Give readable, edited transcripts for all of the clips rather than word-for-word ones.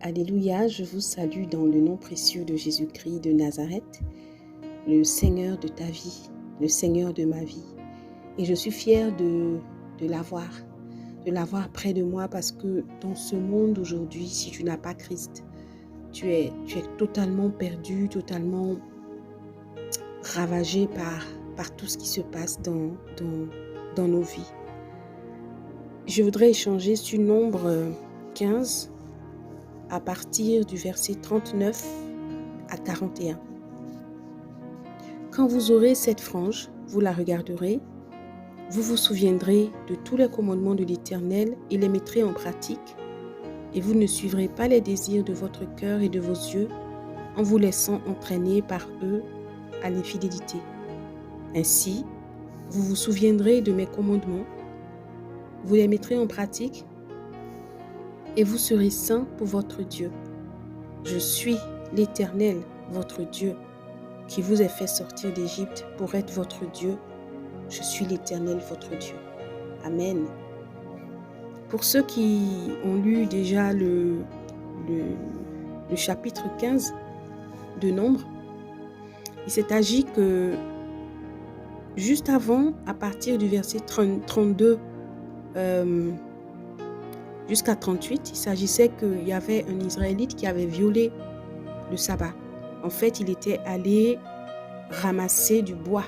Alléluia, je vous salue dans le nom précieux de Jésus-Christ de Nazareth, le Seigneur de ta vie, le Seigneur de ma vie. Et je suis fière de l'avoir près de moi parce que dans ce monde aujourd'hui, si tu n'as pas Christ, tu es totalement perdu, totalement ravagé par tout ce qui se passe dans nos vies. Je voudrais échanger sur Nombre 15 à partir du verset 39 à 41. Quand vous aurez cette frange, vous la regarderez, vous vous souviendrez de tous les commandements de l'Éternel et les mettrez en pratique, et vous ne suivrez pas les désirs de votre cœur et de vos yeux en vous laissant entraîner par eux à l'infidélité. Ainsi, vous vous souviendrez de mes commandements, vous les mettrez en pratique, et vous serez saints pour votre Dieu. Je suis l'Éternel, votre Dieu, qui vous ai fait sortir d'Égypte pour être votre Dieu. Je suis l'Éternel, votre Dieu. Amen. Pour ceux qui ont lu déjà le chapitre 15 de Nombre, il s'est agi que juste avant, à partir du verset 32 jusqu'à 38, il s'agissait qu'il y avait un Israélite qui avait violé le sabbat. En fait, il était allé ramasser du bois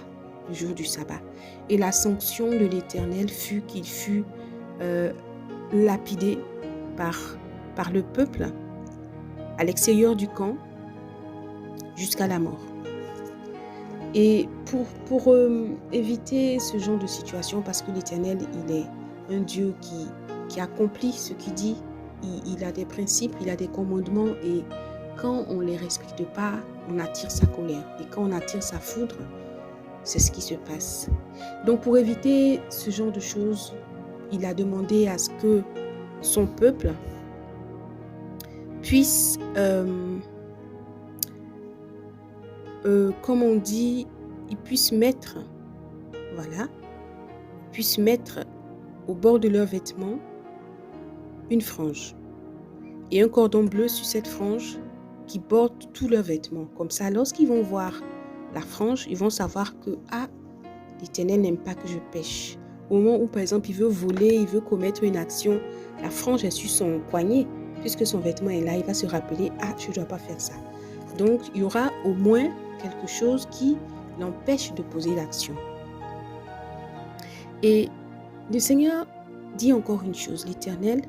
le jour du sabbat. Et la sanction de l'Éternel fut qu'il fut lapidé par le peuple à l'extérieur du camp jusqu'à la mort. Et pour éviter ce genre de situation, parce que l'Éternel, il est un Dieu qui accomplit ce qu'il dit, il a des principes, il a des commandements, et quand on ne les respecte pas, on attire sa colère. Et quand on attire sa foudre, c'est ce qui se passe. Donc pour éviter ce genre de choses, il a demandé à ce que son peuple puisse, comme on dit, ils puissent mettre au bord de leurs vêtements une frange et un cordon bleu sur cette frange qui borde tous leurs vêtements. Comme ça, lorsqu'ils vont voir la frange, ils vont savoir que l'Éternel n'aime pas que je pêche. Au moment où, par exemple, il veut voler, il veut commettre une action, la frange est sur son poignet, puisque son vêtement est là, il va se rappeler, je ne dois pas faire ça. Donc, il y aura au moins quelque chose qui l'empêche de poser l'action. Et le Seigneur dit encore une chose, l'Éternel,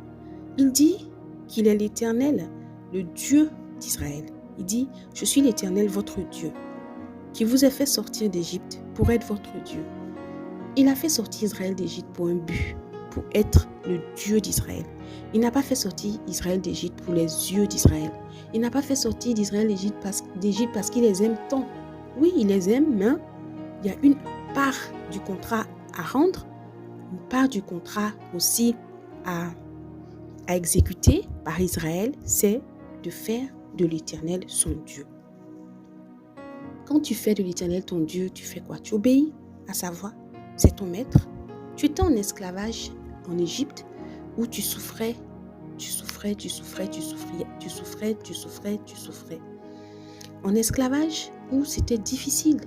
il dit qu'il est l'Éternel, le Dieu d'Israël. Il dit, je suis l'Éternel, votre Dieu, qui vous a fait sortir d'Égypte pour être votre Dieu. Il a fait sortir Israël d'Égypte pour un but, pour être le Dieu d'Israël. Il n'a pas fait sortir Israël d'Égypte pour les yeux d'Israël. Il n'a pas fait sortir d'Israël d'Égypte parce qu'il les aime tant. Oui, il les aime, mais il y a une part du contrat à rendre, une part du contrat aussi à exécuter par Israël, c'est de faire de l'Éternel son Dieu. Quand tu fais de l'Éternel ton Dieu, tu fais quoi? Tu obéis à sa voix, c'est ton maître. Tu étais en esclavage en Égypte où tu souffrais. En esclavage où c'était difficile.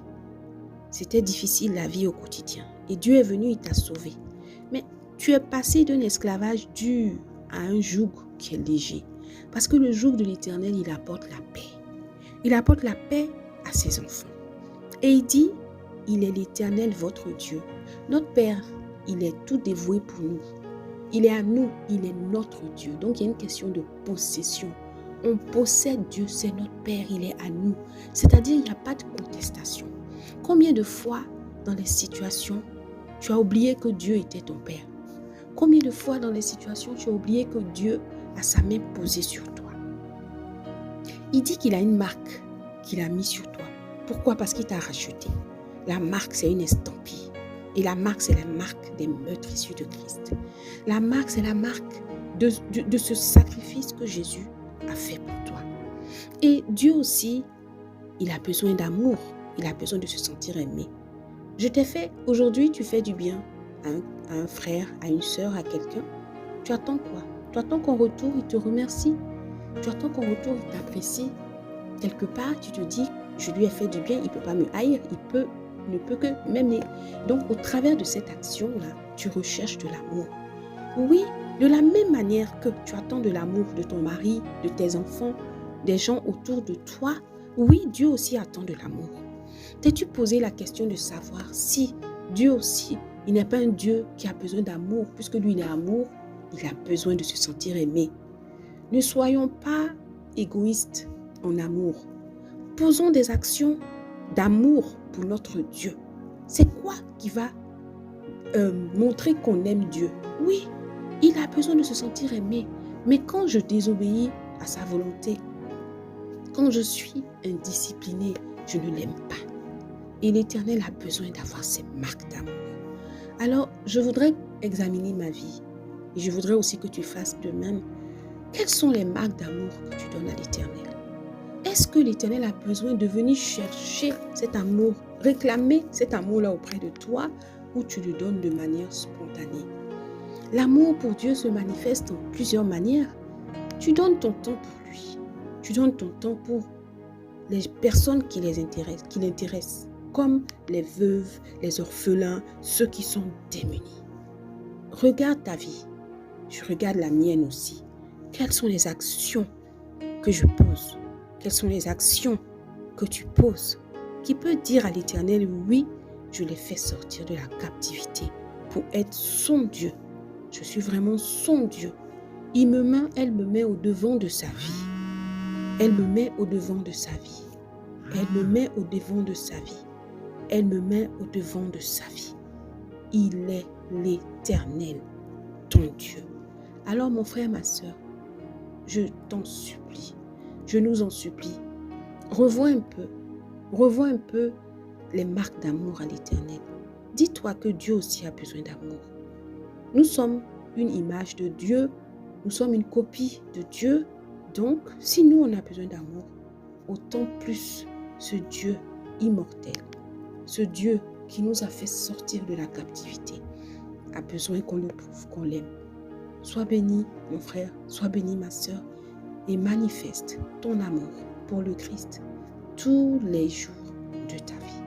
C'était difficile la vie au quotidien. Et Dieu est venu, il t'a sauvé. Mais tu es passé d'un esclavage dur à un joug qui est léger. Parce que le joug de l'Éternel, il apporte la paix. Il apporte la paix à ses enfants. Et il dit, il est l'Éternel, votre Dieu. Notre Père, il est tout dévoué pour nous. Il est à nous, il est notre Dieu. Donc il y a une question de possession. On possède Dieu, c'est notre Père, il est à nous. C'est-à-dire, il n'y a pas de contestation. Combien de fois dans les situations, tu as oublié que Dieu était ton Père? Combien de fois dans les situations, tu as oublié que Dieu a sa main posée sur toi? Il dit qu'il a une marque qu'il a mise sur toi. Pourquoi? Parce qu'il t'a racheté. La marque, c'est une estampille. Et la marque, c'est la marque des meurtrissures de Christ. La marque, c'est la marque de ce sacrifice que Jésus a fait pour toi. Et Dieu aussi, il a besoin d'amour. Il a besoin de se sentir aimé. Je t'ai fait, aujourd'hui, tu fais du bien à un frère, à une sœur, à quelqu'un. Tu attends quoi? Tu attends qu'en retour, il te remercie. Tu attends qu'en retour, il t'apprécie. Quelque part, tu te dis, je lui ai fait du bien, il ne peut pas me haïr, ne peut que m'aimer. Donc, au travers de cette action-là, tu recherches de l'amour. Oui, de la même manière que tu attends de l'amour de ton mari, de tes enfants, des gens autour de toi, oui, Dieu aussi attend de l'amour. T'es-tu posé la question de savoir si Dieu aussi, il n'est pas un Dieu qui a besoin d'amour, puisque lui, il est amour, il a besoin de se sentir aimé. Ne soyons pas égoïstes en amour. Posons des actions d'amour pour notre Dieu. C'est quoi qui va montrer qu'on aime Dieu? Oui, il a besoin de se sentir aimé. Mais quand je désobéis à sa volonté, quand je suis indisciplinée, je ne l'aime pas. Et l'Éternel a besoin d'avoir ces marques d'amour. Alors, je voudrais examiner ma vie. Et je voudrais aussi que tu fasses de même. Quelles sont les marques d'amour que tu donnes à l'Éternel? Est-ce que l'Éternel a besoin de venir chercher cet amour, réclamer cet amour-là auprès de toi, ou tu le donnes de manière spontanée? L'amour pour Dieu se manifeste en plusieurs manières. Tu donnes ton temps pour lui. Tu donnes ton temps pour les personnes qui l'intéressent, comme les veuves, les orphelins, ceux qui sont démunis. Regarde ta vie. Je regarde la mienne aussi. Quelles sont les actions que je pose? Quelles sont les actions que tu poses qui peut dire à l'Éternel, oui, je l'ai fait sortir de la captivité pour être son Dieu. Je suis vraiment son Dieu. Elle me met au devant de sa vie. Elle me met au devant de sa vie. Elle me met au devant de sa vie. Elle me met au devant de sa vie. Il est l'Éternel, ton Dieu. Alors mon frère, ma soeur, je t'en supplie, je nous en supplie, revois un peu les marques d'amour à l'Éternel. Dis-toi que Dieu aussi a besoin d'amour. Nous sommes une image de Dieu, nous sommes une copie de Dieu. Donc, si nous, on a besoin d'amour, autant plus ce Dieu immortel, ce Dieu qui nous a fait sortir de la captivité, a besoin qu'on le prouve, qu'on l'aime. Sois béni, mon frère, sois béni, ma sœur, et manifeste ton amour pour le Christ tous les jours de ta vie.